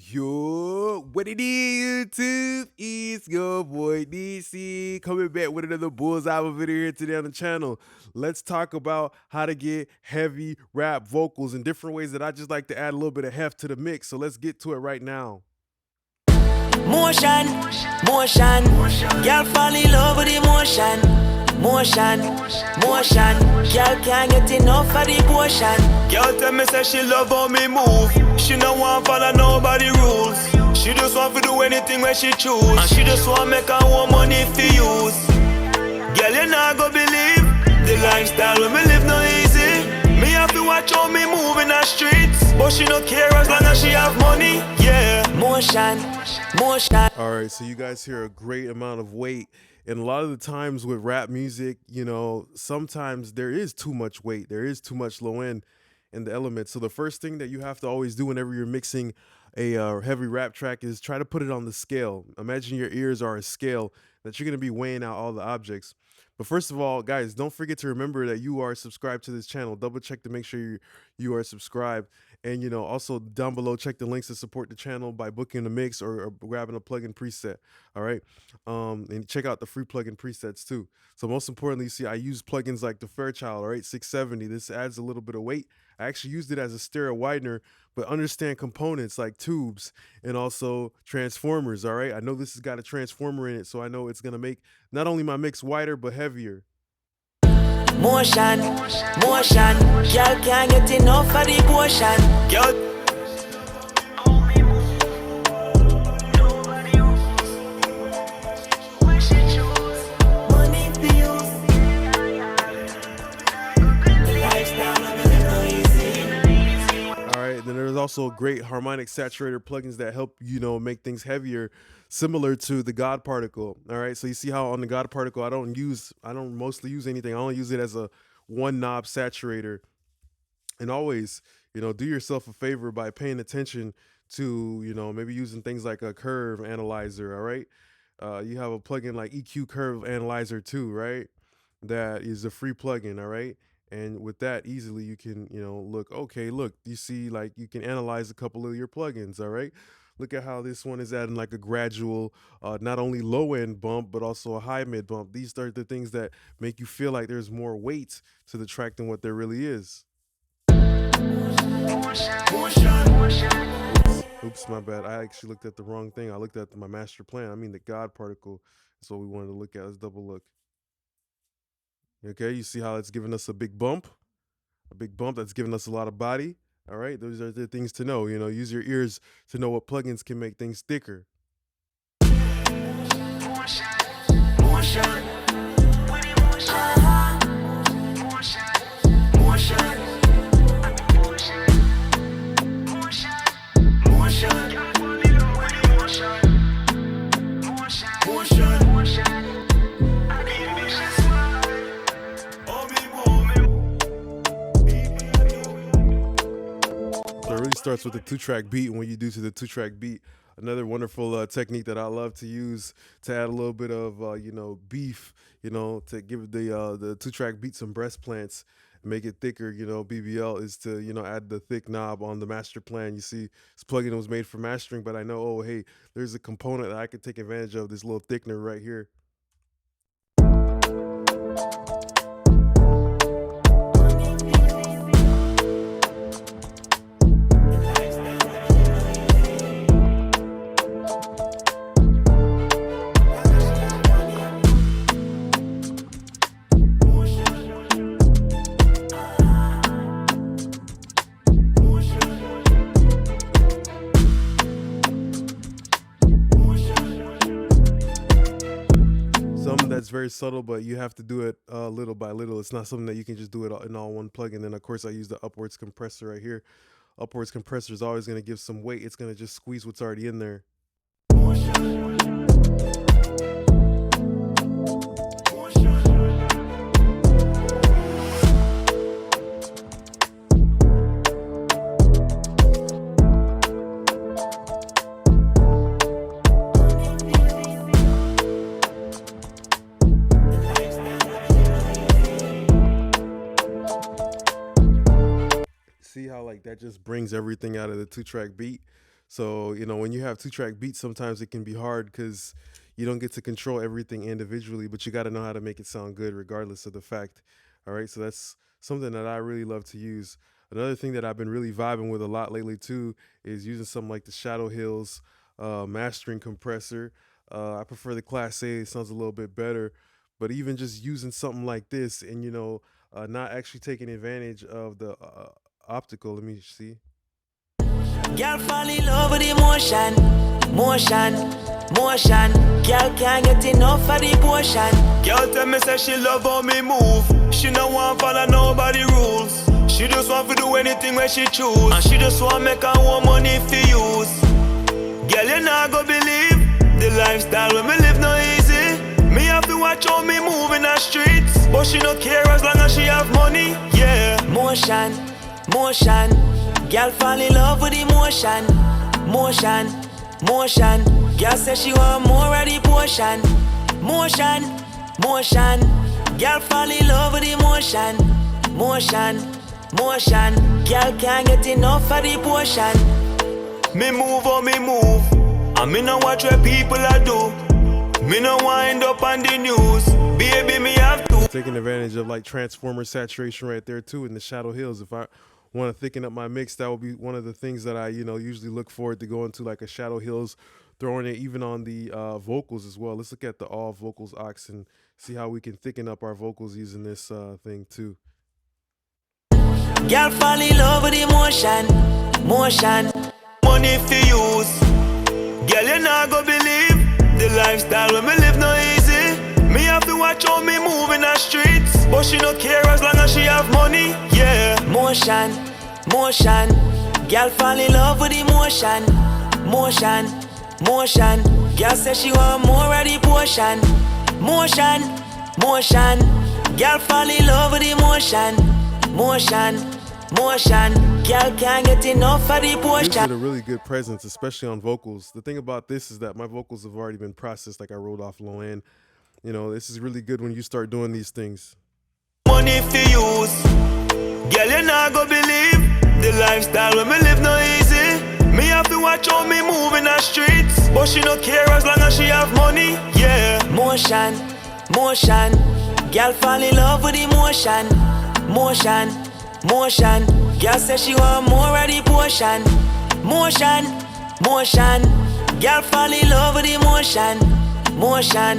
Yo, what it is, YouTube? It's your boy DC coming back with another Bullseye video here today on the channel. Let's talk about how to get heavy rap vocals and different ways that I just like to add a little bit of heft to the mix. So let's get to it right now. Motion, motion, girl fall in love with the motion. Motion, motion, girl can't get enough of the potion. Girl tell me say she love how me move. She no want follow nobody rules. She just want to do anything when she choose. And she just want make her own money for use. Girl you not go believe the lifestyle when me live no easy. Me have to watch how me move in the streets, but she no care as long as she have money. Yeah. Motion, motion. All right, so you guys hear a great amount of weight. And a lot of the times with rap music, you know, sometimes there is too much weight. There is too much low end in the element. So the first thing that you have to always do whenever you're mixing a heavy rap track is try to put it on the scale. Imagine your ears are a scale that you're going to be weighing out all the objects. But first of all, guys, don't forget to remember that you are subscribed to this channel. Double check to make sure you are subscribed. And, you know, also down below, check the links to support the channel by booking a mix or grabbing a plugin preset. All right. And check out the free plugin presets too. So most importantly, you see, I use plugins like the Fairchild, all right, 670. This adds a little bit of weight. I actually used it as a stereo widener, but understand components like tubes and also transformers. All right. I know this has got a transformer in it, so I know it's going to make not only my mix wider, but heavier. Motion, motion, girl can't get enough of the potion. Girl Money for use. The lifestyle of me live no easy. All right, then there's also great harmonic saturator plugins that help, you know, make things heavier, similar to the God Particle. All right, so you see how on the God Particle, I don't mostly use anything. I only use it as a one knob saturator. And always, you know, do yourself a favor by paying attention to, you know, maybe using things like a curve analyzer. All right, you have a plugin like EQ Curve Analyzer too, right? That is a free plugin. All right. And with that, easily you can, you know, look, okay, look, you see, like you can analyze a couple of your plugins. All right. Look at how this one is adding like a gradual, not only low end bump, but also a high mid bump. These are the things that make you feel like there's more weight to the track than what there really is. Oops, my bad. I actually looked at the wrong thing. I looked at my master plan. I mean, the God Particle is what we wanted to look at. Let's double look. Okay, you see how it's giving us a big bump that's giving us a lot of body. All right, those are the things to know. You know, use your ears to know what plugins can make things thicker. So it really starts with the 2-track beat. And when you do to the 2-track beat, another wonderful technique that I love to use to add a little bit of, you know, beef, you know, to give the 2-track beat some breast plants, make it thicker, you know, BBL is to, you know, add the thick knob on the master plan. You see, this plugin was made for mastering, but I know, oh, hey, there's a component that I could take advantage of, this little thickener right here. That's very subtle, but you have to do it little by little. It's not something that you can just do it in all one plugin. Then of course I use the upwards compressor right here. Upwards compressor is always going to give some weight. It's going to just squeeze what's already in there. See how like that just brings everything out of the 2-track beat. So, you know, when you have 2-track beats, sometimes it can be hard because you don't get to control everything individually, but you got to know how to make it sound good regardless of the fact. All right. So that's something that I really love to use. Another thing that I've been really vibing with a lot lately too is using something like the Shadow Hills mastering compressor. I prefer the Class A, it sounds a little bit better. But even just using something like this and, you know, not actually taking advantage of the optical, let me see. Girl fall in love with the motion, motion, motion. Girl can't get enough of the potion. Girl tell me say she love how me move. She no want follow nobody rules. She just want to do anything where she choose. And she just want make her own money for use. Girl, you not go believe the lifestyle when me live no easy. Me have to watch how me move in the streets, but she no care as long as she have money. Yeah. Motion, motion. Girl fall in love with the motion, motion, motion. Girl say she want more of the potion, motion, motion. Girl fall in love with the motion, motion, motion. Girl can't get enough of the potion. Me move or me move, and me no watch what people a do. Me no wind up on the news, baby me have to. Taking advantage of like transformer saturation right there too in the Shadow Hills. If I want to thicken up my mix, that will be one of the things that I, you know, usually look forward to going to, like a Shadow Hills, throwing it even on the vocals as well. Let's look at the all vocals aux and see how we can thicken up our vocals using this thing too. Girl fall in love with the motion, motion. Money for use. Girl, you not go believe the lifestyle when me live no easy. Me have to watch how me move in the streets, but she no care as long as she have money. Yeah. Motion, motion. Girl fall in love with the motion, motion, motion. Girl say she want more of the potion, motion, motion. Girl fall in love with the motion, motion, motion. Girl can't get enough of the This potion. is a really good presence, especially on vocals. The thing about this is that my vocals have already been processed, like I rolled off low end. You know, this is really good when you start doing these things. Money for use. Girl, you not go believe the lifestyle when me live no easy. Me have to watch how me move in the streets, but she no care as long as she have money. Yeah. Motion, motion. Girl fall in love with the motion, motion, motion. Girl say she want more of the potion, motion, motion. Girl fall in love with the motion, motion,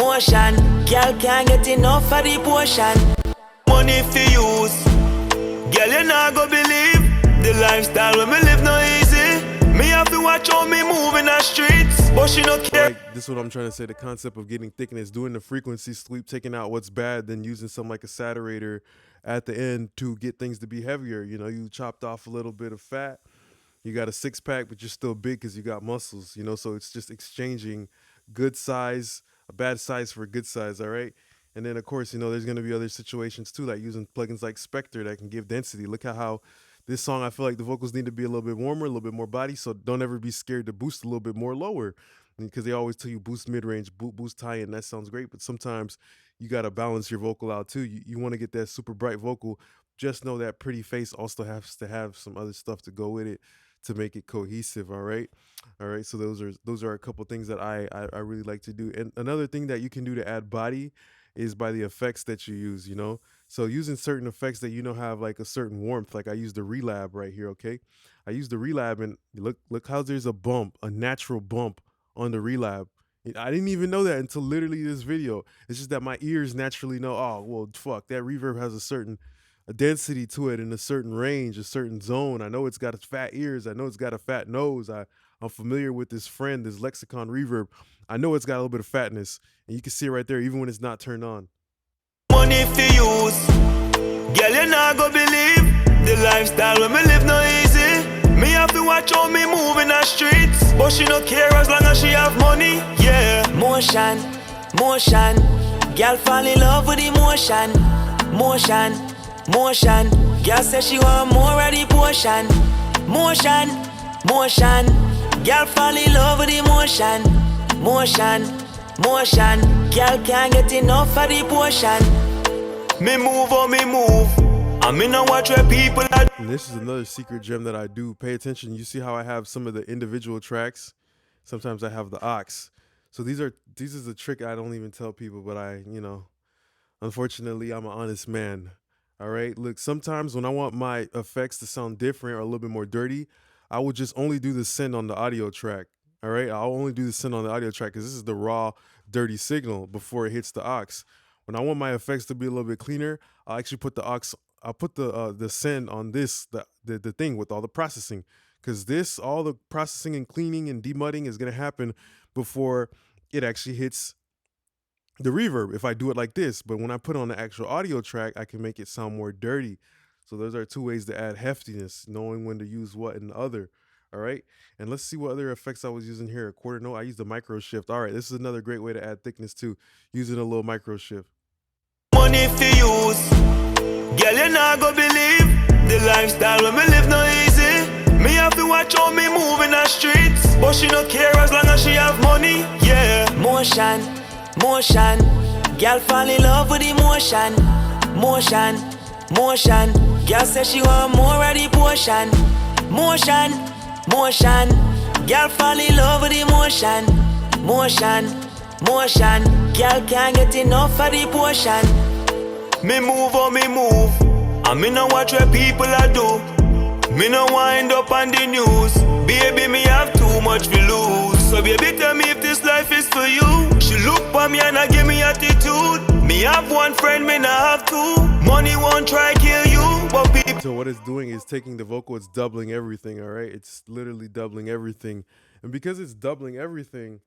motion. Girl can't get enough of the potion. Money for use. Girl, you not go believe the lifestyle when me live no easy. Me have to watch how me move in the streets, but she no care. Like, this is what I'm trying to say. The concept of getting thickness, doing the frequency sweep, taking out what's bad, then using something like a saturator at the end to get things to be heavier. You know, you chopped off a little bit of fat. You got a 6-pack, but you're still big because you got muscles, you know, so it's just exchanging good size, a bad size for a good size, all right? And then, of course, you know, there's going to be other situations too, like using plugins like Spectre that can give density. Look at how this song, I feel like the vocals need to be a little bit warmer, a little bit more body, so don't ever be scared to boost a little bit more lower, because they always tell you boost mid-range, boost high-end, that sounds great, but sometimes you got to balance your vocal out too. You want to get that super bright vocal. Just know that pretty face also has to have some other stuff to go with it to make it cohesive. All right. So those are a couple things that I really like to do. And another thing that you can do to add body is by the effects that you use, you know. So using certain effects that, you know, have like a certain warmth, like I use the relab right here. Okay, I use the relab, and look how there's a bump, a natural bump on the relab. I didn't even know that until literally this video. It's just that my ears naturally know, oh, well, fuck, that reverb has a certain density to it in a certain range, a certain zone. I know it's got fat ears. I know it's got a fat nose. I'm familiar with this friend, this Lexicon reverb. I know it's got a little bit of fatness, and you can see it right there, even when it's not turned on. Money for use. Girl, you not go believe the lifestyle when me live no easy. Me have to watch how me move in the streets, but she no care as long as she have money. Yeah. Motion, motion. Girl fall in love with the motion, motion, motion. Girl say she want more of the potion, motion, motion. Girl fall in love with the motion, motion, motion. Girl can't get enough of the potion. Me move or me move, And me no watch where people are. And this is another secret gem that I do. Pay attention. You see how I have some of the individual tracks? Sometimes I have the aux. So these is a trick I don't even tell people, but unfortunately, I'm an honest man. All right. Look, sometimes when I want my effects to sound different or a little bit more dirty, I will just only do the send on the audio track. All right. I'll only do the send on the audio track because this is the raw, dirty signal before it hits the aux. When I want my effects to be a little bit cleaner, I'll actually put the aux. I'll put the send on this the thing with all the processing, because this all the processing and cleaning and demudding is gonna happen before it actually hits the reverb if I do it like this. But when I put on the actual audio track, I can make it sound more dirty. So those are two ways to add heftiness, knowing when to use what and the other. All right. And let's see what other effects I was using here. A quarter note, I used the micro shift. All right, this is another great way to add thickness too, using a little micro shift. Money for use. Girl, you not go believe the lifestyle when me live no easy. Me have to watch how me move in the streets, but she don't care as long as she have money. Yeah. Motion, motion. Girl fall in love with emotion. Motion, motion. Girl say she want more of the potion. Motion, motion. Girl fall in love with emotion. Motion, motion. Girl can't get enough of the potion. Me move or me move, and me no watch where people are do. Me no wind up on the news. Baby, me have too much to lose. So baby, tell me if this life is for you. She look for me and I give me attitude. Me have one friend, me not have two. Money won't try kill you, but people. So what it's doing is taking the vocal, it's doubling everything. All right, it's literally doubling everything, and because it's doubling everything,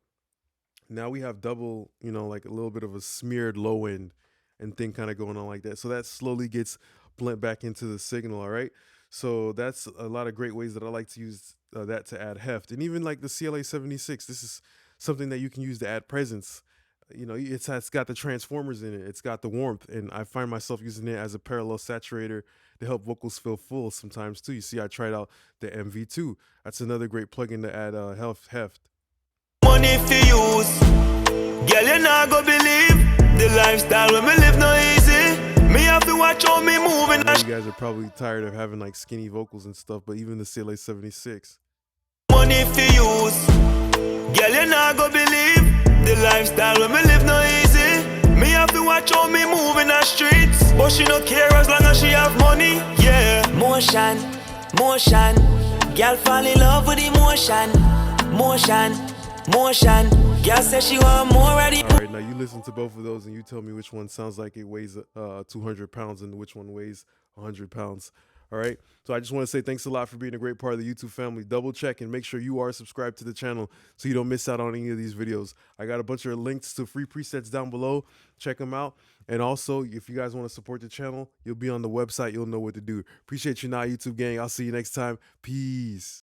now we have double, like a little bit of a smeared low end and thing kind of going on like that. So that slowly gets blent back into the signal. All right. So that's a lot of great ways that I like to use that to add heft. And even like the CLA 76, this is something that you can use to add presence. It's got the transformers in it. It's got the warmth. And I find myself using it as a parallel saturator to help vocals feel full sometimes too. You see, I tried out the MV2. That's another great plugin to add heft. Money for use. Girl, you not go believe the lifestyle when me live no easy. Me have to watch how me moving. You guys are probably tired of having like skinny vocals and stuff, but even the CLA 76. Money for use. Girl, you not go believe the lifestyle when me live no easy. Me have to watch how me move in the streets, but she don't care as long as she have money. Yeah. Motion, motion. Girl fall in love with emotion. Motion, motion. Girl say she want more of the. All right, now you listen to both of those and you tell me which one sounds like it weighs 200 pounds and which one weighs 100 pounds. All right, so I just want to say thanks a lot for being a great part of the YouTube family. Double check and make sure you are subscribed to the channel so you don't miss out on any of these videos. I got a bunch of links to free presets down below. Check them out. And also, if you guys want to support the channel, you'll be on the website. You'll know what to do. Appreciate you now, YouTube gang. I'll see you next time. Peace.